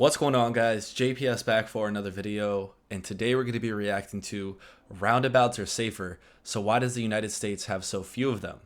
What's going on, guys? JPS back for another video, and today we're going to be reacting to roundabouts are safer, so why does the United States have so few of them?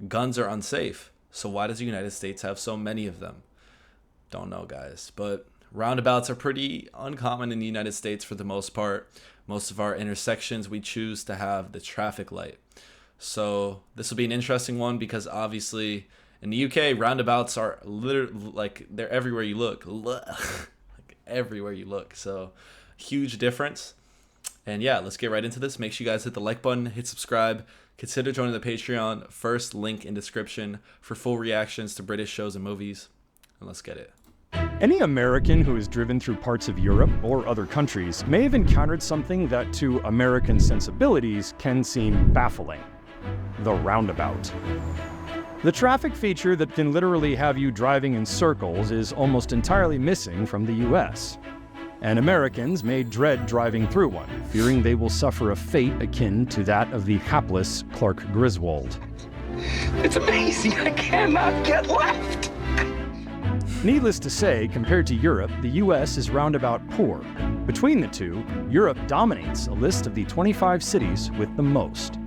Guns are unsafe, so why does the United States have so many of them? Don't know, guys, but roundabouts are pretty uncommon in the United States for the most part. Most of our intersections we choose to have the traffic light. So this will be an interesting one because obviously in the UK, roundabouts are literally like they're everywhere you look. Like everywhere you look. So huge difference. And yeah, let's get right into this. Make sure you guys hit the like button, hit subscribe, consider joining the Patreon. First link in description for full reactions to British shows and movies. And let's get it. Any American who has driven through parts of Europe or other countries may have encountered something that to American sensibilities can seem baffling: the roundabout. The traffic feature that can literally have you driving in circles is almost entirely missing from the US. And Americans may dread driving through one, fearing they will suffer a fate akin to that of the hapless Clark Griswold. It's amazing, I cannot get left! Needless to say, compared to Europe, the US is roundabout poor. Between the two, Europe dominates a list of the 25 cities with the most.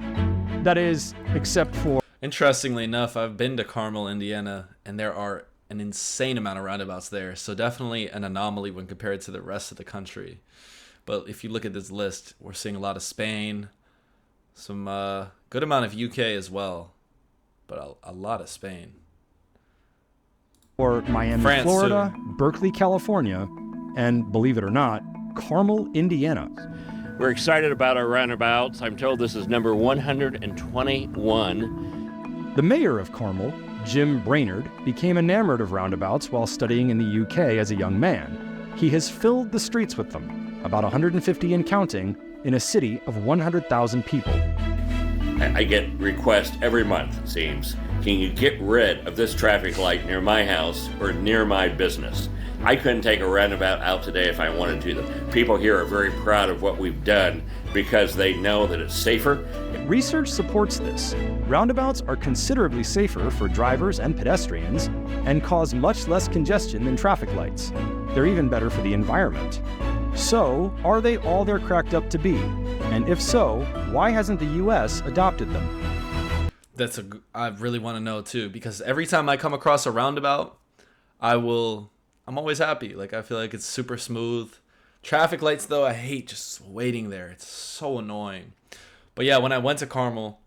That is, except for... Interestingly enough, I've been to Carmel, Indiana, and there are an insane amount of roundabouts there. So definitely an anomaly when compared to the rest of the country. But if you look at this list, we're seeing a lot of Spain, some good amount of UK as well, but a lot of Spain. Or Miami, France, Florida, too. Berkeley, California, and believe it or not, Carmel, Indiana. We're excited about our roundabouts. I'm told this is number 121. The mayor of Carmel, Jim Brainerd, became enamored of roundabouts while studying in the UK as a young man. He has filled the streets with them, about 150 and counting, in a city of 100,000 people. I get requests every month, it seems. Can you get rid of this traffic light near my house or near my business? I couldn't take a roundabout out today if I wanted to. The people here are very proud of what we've done because they know that it's safer. Research supports this. Roundabouts are considerably safer for drivers and pedestrians and cause much less congestion than traffic lights. They're even better for the environment. So, are they all they're cracked up to be? And if so, why hasn't the US adopted them? I really want to know too, because every time I come across a roundabout, I'm always happy. Like, I feel like it's super smooth. Traffic lights, though, I hate just waiting there. It's so annoying. But yeah, when I went to Carmel,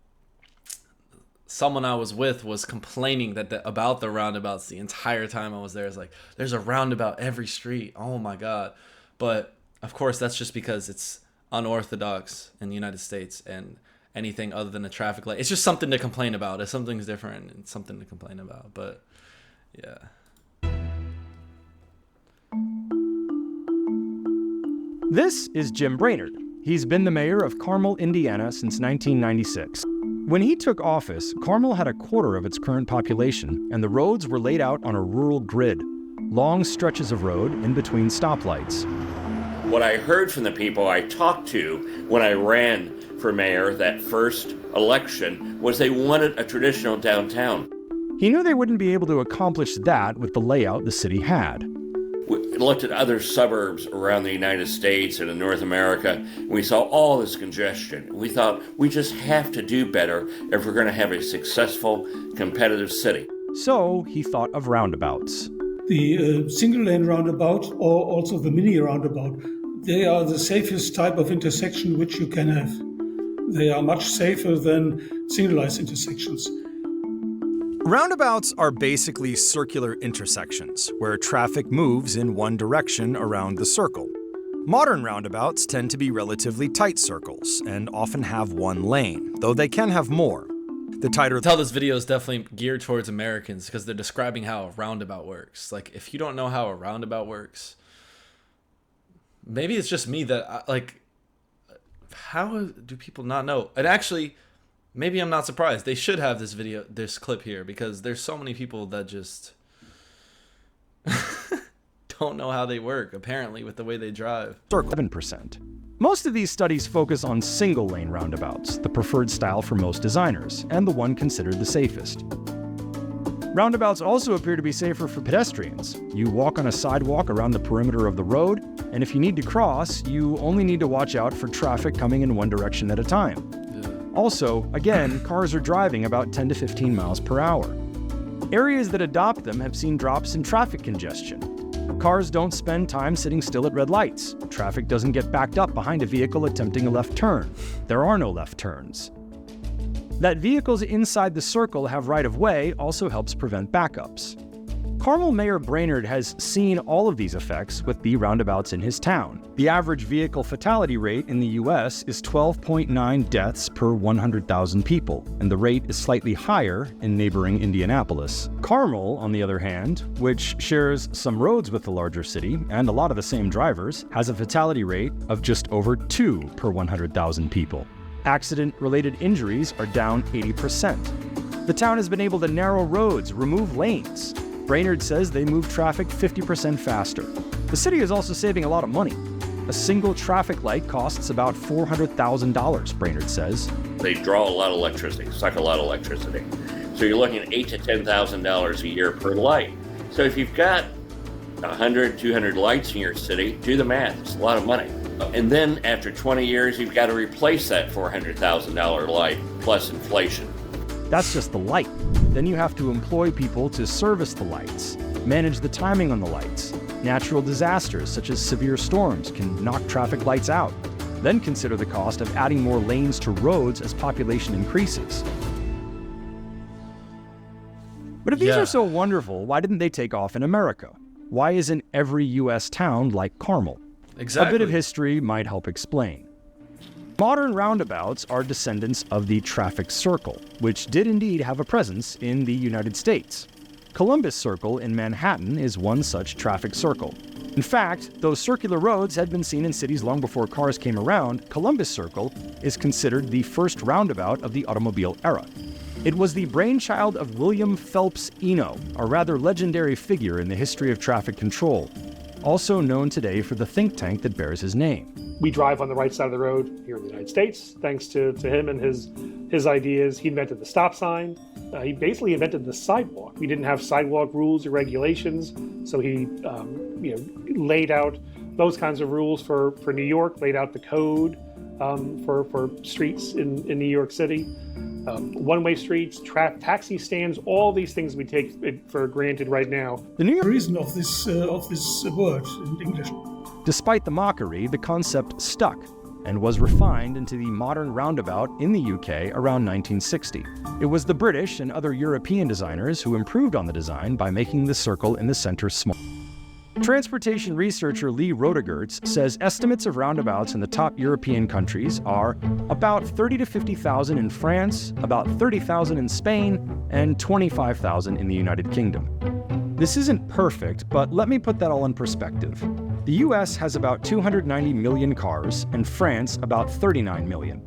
someone I was with was complaining about the roundabouts the entire time I was there. It's like, there's a roundabout every street. Oh my God. But of course, that's just because it's unorthodox in the United States, and anything other than a traffic light, it's just something to complain about. If something's different, it's something to complain about. But yeah. This is Jim Brainerd. He's been the mayor of Carmel, Indiana since 1996. When he took office, Carmel had a quarter of its current population, and the roads were laid out on a rural grid. Long stretches of road in between stoplights. What I heard from the people I talked to when I ran for mayor that first election was they wanted a traditional downtown. He knew they wouldn't be able to accomplish that with the layout the city had. We looked at other suburbs around the United States and in North America, and we saw all this congestion. We thought we just have to do better if we're going to have a successful, competitive city. So he thought of roundabouts. The single-lane roundabout, or also the mini roundabout, they are the safest type of intersection which you can have. They are much safer than signalized intersections. Roundabouts are basically circular intersections where traffic moves in one direction around the circle. Modern roundabouts tend to be relatively tight circles and often have one lane, though they can have more. The tighter... Tell this video is definitely geared towards Americans because they're describing how a roundabout works. Like, if you don't know how a roundabout works, maybe it's just me that, how do people not know? And actually, maybe I'm not surprised. They should have this clip here, because there's so many people that just don't know how they work, apparently, with the way they drive. 7%. Most of these studies focus on single-lane roundabouts, the preferred style for most designers, and the one considered the safest. Roundabouts also appear to be safer for pedestrians. You walk on a sidewalk around the perimeter of the road, and if you need to cross, you only need to watch out for traffic coming in one direction at a time. Also, again, cars are driving about 10 to 15 miles per hour. Areas that adopt them have seen drops in traffic congestion. Cars don't spend time sitting still at red lights. Traffic doesn't get backed up behind a vehicle attempting a left turn. There are no left turns. That vehicles inside the circle have right-of-way also helps prevent backups. Carmel Mayor Brainerd has seen all of these effects with the roundabouts in his town. The average vehicle fatality rate in the U.S. is 12.9 deaths per 100,000 people, and the rate is slightly higher in neighboring Indianapolis. Carmel, on the other hand, which shares some roads with the larger city and a lot of the same drivers, has a fatality rate of just over 2 per 100,000 people. Accident-related injuries are down 80%. The town has been able to narrow roads, remove lanes. Brainerd says they move traffic 50% faster. The city is also saving a lot of money. A single traffic light costs about $400,000, Brainerd says. They draw a lot of electricity, suck a lot of electricity. So you're looking at $8,000 to $10,000 a year per light. So if you've got 100, 200 lights in your city, do the math. It's a lot of money. And then after 20 years, you've got to replace that $400,000 light plus inflation. That's just the light. Then you have to employ people to service the lights, manage the timing on the lights. Natural disasters such as severe storms can knock traffic lights out. Then consider the cost of adding more lanes to roads as population increases. But if these are so wonderful, why didn't they take off in America? Why isn't every U.S. town like Carmel? Exactly. A bit of history might help explain. Modern roundabouts are descendants of the traffic circle, which did indeed have a presence in the United States. Columbus Circle in Manhattan is one such traffic circle. In fact, though circular roads had been seen in cities long before cars came around, Columbus Circle is considered the first roundabout of the automobile era. It was the brainchild of William Phelps Eno, a rather legendary figure in the history of traffic control, also known today for the think tank that bears his name. We drive on the right side of the road here in the United States, thanks to him and his ideas. He invented the stop sign. He basically invented the sidewalk. We didn't have sidewalk rules or regulations, so he laid out those kinds of rules for New York, laid out the code for streets in New York City. One-way streets, taxi stands, all these things we take for granted right now. The New York reason of this word in English. Despite the mockery, the concept stuck and was refined into the modern roundabout in the UK around 1960. It was the British and other European designers who improved on the design by making the circle in the center small. Transportation researcher Lee Rodegertz says estimates of roundabouts in the top European countries are about 30 to 50,000 in France, about 30,000 in Spain, and 25,000 in the United Kingdom. This isn't perfect, but let me put that all in perspective. The US has about 290 million cars, and France about 39 million.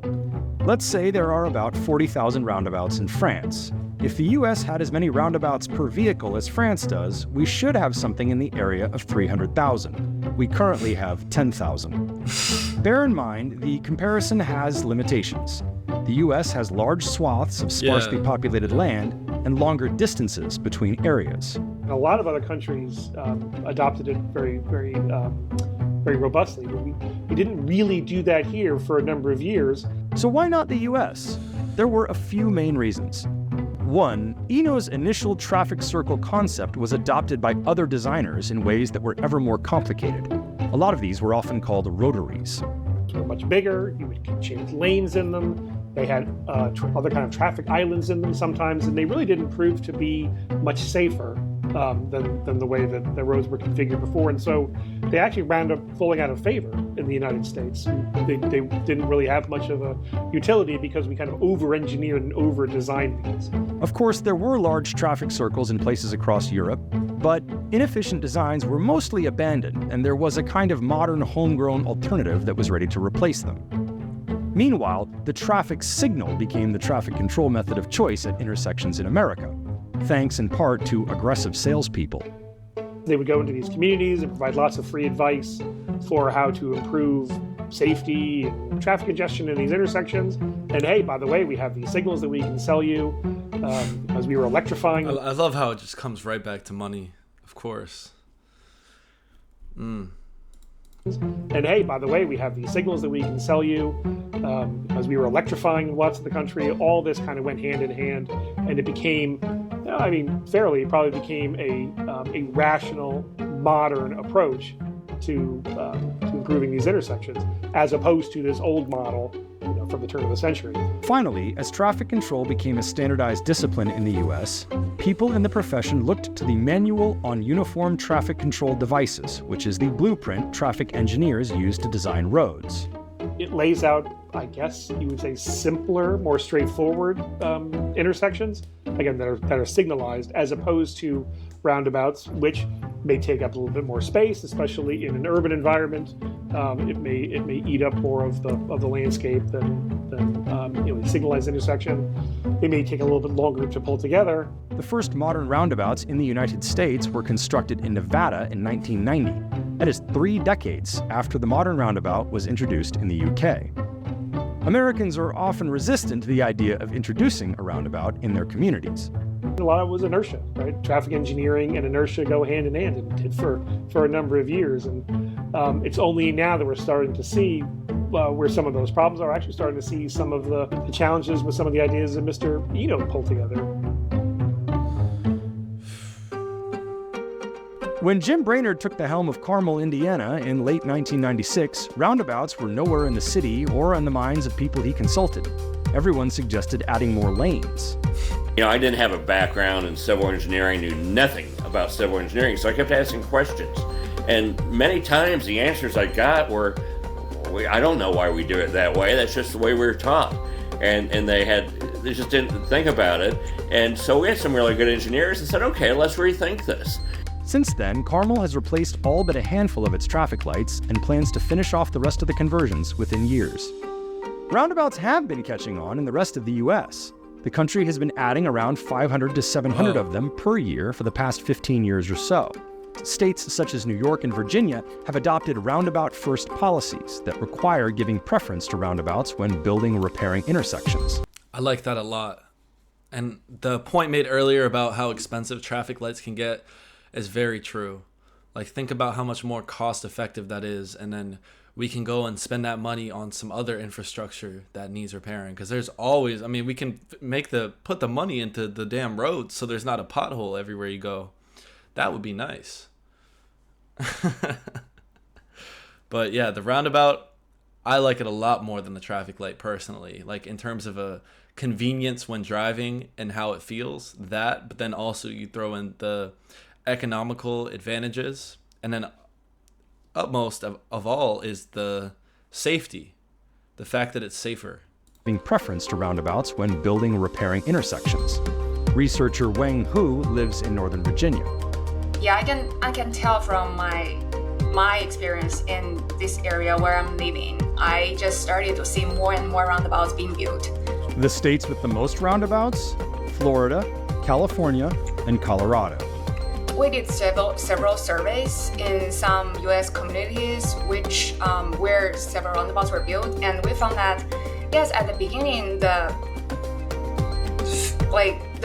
Let's say there are about 40,000 roundabouts in France. If the US had as many roundabouts per vehicle as France does, we should have something in the area of 300,000. We currently have 10,000. Bear in mind, the comparison has limitations. The US has large swaths of sparsely populated land and longer distances between areas. And a lot of other countries adopted it very robustly, but we didn't really do that here for a number of years. So why not the US? There were a few main reasons. One, Eno's initial traffic circle concept was adopted by other designers in ways that were ever more complicated. A lot of these were often called rotaries. They were much bigger, you would change lanes in them, they had other kind of traffic islands in them sometimes, and they really didn't prove to be much safer than the way that the roads were configured before. And so they actually wound up falling out of favor in the United States. They didn't really have much of a utility because we kind of over-engineered and over-designed these. Of course, there were large traffic circles in places across Europe, but inefficient designs were mostly abandoned, and there was a kind of modern homegrown alternative that was ready to replace them. Meanwhile, the traffic signal became the traffic control method of choice at intersections in America, thanks in part to aggressive salespeople. They would go into these communities and provide lots of free advice for how to improve safety and traffic congestion in these intersections. And hey, by the way, we have these signals that we can sell you. because we were electrifying. I love how it just comes right back to money, of course. And hey, by the way, we have these signals that we can sell you, because we were electrifying lots of the country. All this kind of went hand in hand, and it became, fairly, it probably became a rational, modern approach to improving these intersections, as opposed to this old model, from the turn of the century. Finally, as traffic control became a standardized discipline in the U.S., people in the profession looked to the Manual on Uniform Traffic Control Devices, which is the blueprint traffic engineers use to design roads. It lays out, I guess you would say, simpler, more straightforward intersections, again, that are signalized, as opposed to roundabouts, which may take up a little bit more space, especially in an urban environment. It may eat up more of the landscape than a signalized intersection. They may take a little bit longer to pull together. The first modern roundabouts in the United States were constructed in Nevada in 1990. That is 3 decades after the modern roundabout was introduced in the UK. Americans are often resistant to the idea of introducing a roundabout in their communities. A lot of it was inertia, right? Traffic engineering and inertia go hand in hand, and did for a number of years. And it's only now that we're starting to see where some of those problems are. Actually starting to see some of the challenges with some of the ideas that Mr. Eno pulled together. When Jim Brainerd took the helm of Carmel, Indiana in late 1996, roundabouts were nowhere in the city or on the minds of people he consulted. Everyone suggested adding more lanes. I didn't have a background in civil engineering, knew nothing about civil engineering, so I kept asking questions. And many times the answers I got were, I don't know why we do it that way, that's just the way we were taught. And they just didn't think about it. And so we had some really good engineers and said, okay, let's rethink this. Since then, Carmel has replaced all but a handful of its traffic lights and plans to finish off the rest of the conversions within years. Roundabouts have been catching on in the rest of the U.S. The country has been adding around 500 to 700 of them per year for the past 15 years or so. States such as New York and Virginia have adopted roundabout-first policies that require giving preference to roundabouts when building or repairing intersections. I like that a lot. And the point made earlier about how expensive traffic lights can get is very true. Like, think about how much more cost-effective that is, and then we can go and spend that money on some other infrastructure that needs repairing. Because there's always, we can put the money into the damn roads so there's not a pothole everywhere you go. That would be nice. But yeah, the roundabout, I like it a lot more than the traffic light personally. Like, in terms of a convenience when driving and how it feels, that, but then also you throw in the economical advantages, and then utmost of all is the safety, the fact that it's safer. Giving preference to roundabouts when building or repairing intersections. Researcher Wang Hu lives in Northern Virginia. Yeah, I can tell from my experience in this area where I'm living. I just started to see more and more roundabouts being built. The states with the most roundabouts: Florida, California, and Colorado. We did several surveys in some U.S. communities where several roundabouts were built, and we found that, yes, at the beginning, the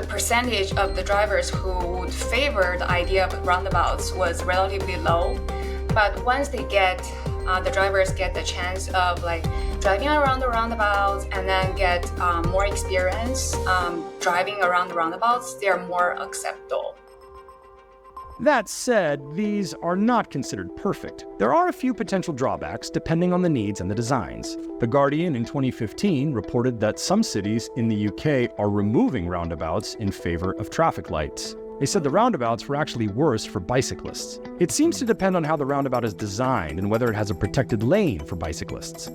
percentage of the drivers who would favor the idea of roundabouts was relatively low. But once the drivers get the chance of driving around the roundabouts and then get more experience driving around the roundabouts, they are more acceptable. That said, these are not considered perfect. There are a few potential drawbacks depending on the needs and the designs. The Guardian in 2015 reported that some cities in the UK are removing roundabouts in favor of traffic lights. They said the roundabouts were actually worse for bicyclists. It seems to depend on how the roundabout is designed and whether it has a protected lane for bicyclists.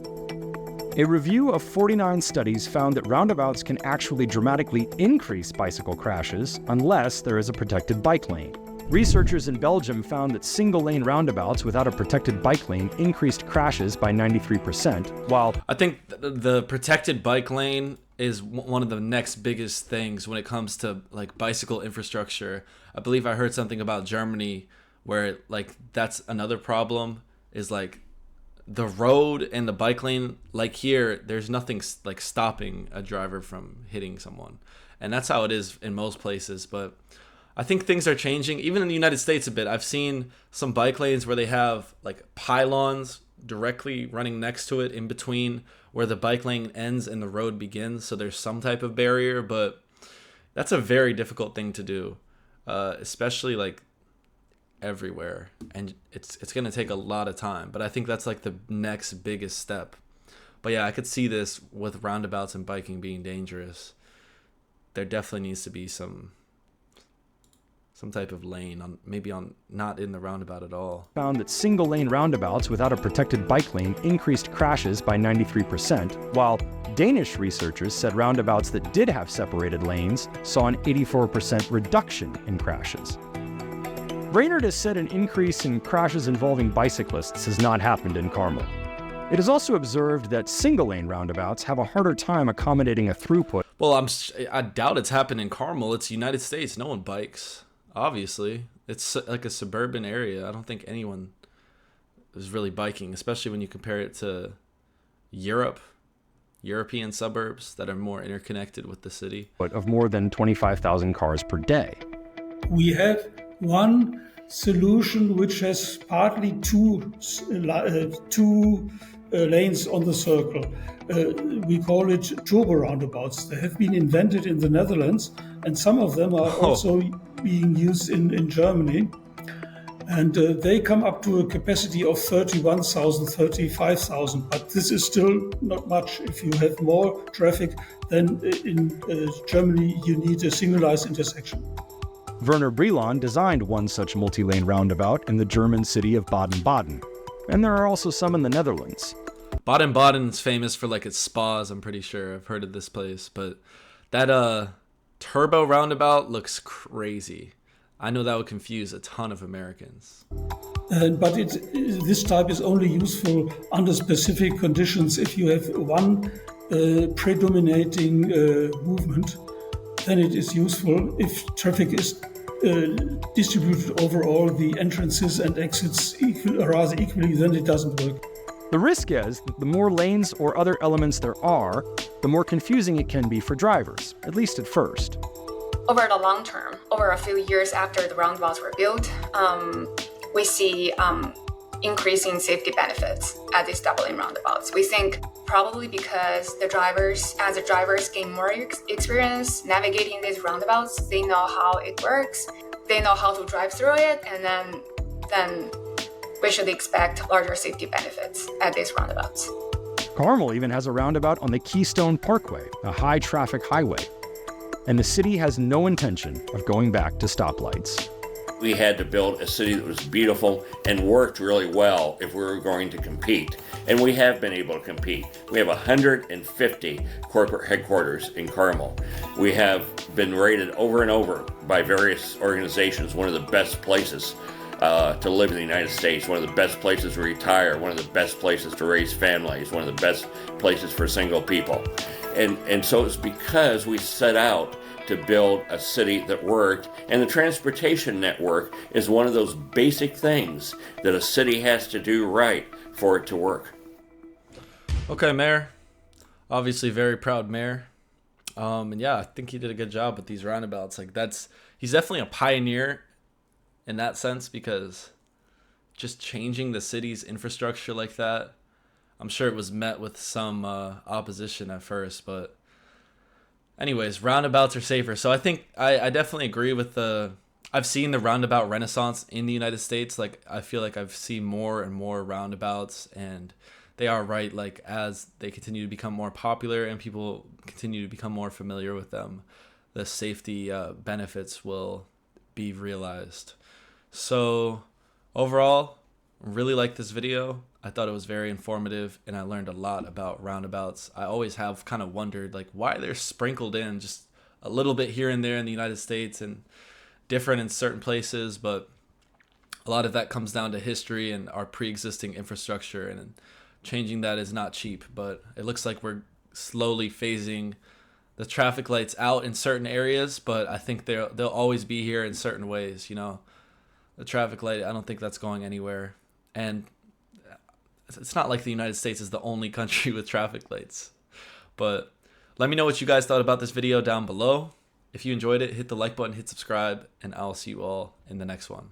A review of 49 studies found that roundabouts can actually dramatically increase bicycle crashes unless there is a protected bike lane. Researchers in Belgium found that single-lane roundabouts without a protected bike lane increased crashes by 93%, while... I think the protected bike lane is one of the next biggest things when it comes to bicycle infrastructure. I believe I heard something about Germany where that's another problem, is the road and the bike lane. Here, there's nothing stopping a driver from hitting someone. And that's how it is in most places. But I think things are changing, even in the United States a bit. I've seen some bike lanes where they have like pylons directly running next to it in between where the bike lane ends and the road begins. So there's some type of barrier, but that's a very difficult thing to do, especially like everywhere. And it's going to take a lot of time. But I think that's like the next biggest step. But yeah, I could see this with roundabouts and biking being dangerous. There definitely needs to be some type of lane on, maybe on, not in the roundabout at all. Found that single-lane roundabouts without a protected bike lane increased crashes by 93%, while Danish researchers said roundabouts that did have separated lanes saw an 84% reduction in crashes. Raynard has said an increase in crashes involving bicyclists has not happened in Carmel. It is also observed that single-lane roundabouts have a harder time accommodating a throughput. Well, I doubt it's happened in Carmel. It's the United States. No one bikes. Obviously, it's like a suburban area. I don't think anyone is really biking, especially when you compare it to European suburbs that are more interconnected with the city. Of more than 25,000 cars per day. We have one solution which has partly two lanes on the circle. We call it turbo roundabouts. They have been invented in the Netherlands, and some of them are also being used in Germany. And they come up to a capacity of 31,000, 35,000. But this is still not much. If you have more traffic, then in Germany you need a signalized intersection. Werner Brilon designed one such multi-lane roundabout in the German city of Baden-Baden. And there are also some in the Netherlands. Baden-Baden's famous for like its spas, I'm pretty sure. I've heard of this place. But that turbo roundabout looks crazy. I know that would confuse a ton of Americans. But this type is only useful under specific conditions. If you have one predominating movement, then it is useful. If traffic is distributed over all the entrances and exits rather equally, then it doesn't work. The risk is that the more lanes or other elements there are, the more confusing it can be for drivers, at least at first. Over the long term, over a few years after the roundabouts were built, we see increasing safety benefits at these double-lane roundabouts. We think probably because as the drivers gain more experience navigating these roundabouts, they know how it works, they know how to drive through it, and then we should expect larger safety benefits at these roundabouts. Carmel even has a roundabout on the Keystone Parkway, a high-traffic highway. And the city has no intention of going back to stoplights. We had to build a city that was beautiful and worked really well if we were going to compete. And we have been able to compete. We have 150 corporate headquarters in Carmel. We have been rated over and over by various organizations one of the best places to live in the United States, one of the best places to retire, one of the best places to raise families, one of the best places for single people. And so it's because we set out to build a city that worked, and the transportation network is one of those basic things that a city has to do right for it to work. Okay, Mayor. Obviously very proud mayor. And yeah, I think he did a good job with these roundabouts. He's definitely a pioneer in that sense, because just changing the city's infrastructure like that, I'm sure it was met with some opposition at first, but anyways, roundabouts are safer. So I think I definitely agree with I've seen the roundabout renaissance in the United States. I feel like I've seen more and more roundabouts, and they are right. As they continue to become more popular and people continue to become more familiar with them, the safety benefits will be realized. So overall, really like this video. I thought it was very informative, and I learned a lot about roundabouts. I always have kind of wondered why they're sprinkled in just a little bit here and there in the United States and different in certain places, but a lot of that comes down to history and our pre-existing infrastructure, and changing that is not cheap. But it looks like we're slowly phasing the traffic lights out in certain areas, but I think they'll always be here in certain ways. The traffic light, I don't think that's going anywhere. And it's not like the United States is the only country with traffic lights. But let me know what you guys thought about this video down below. If you enjoyed it, hit the like button, hit subscribe, and I'll see you all in the next one.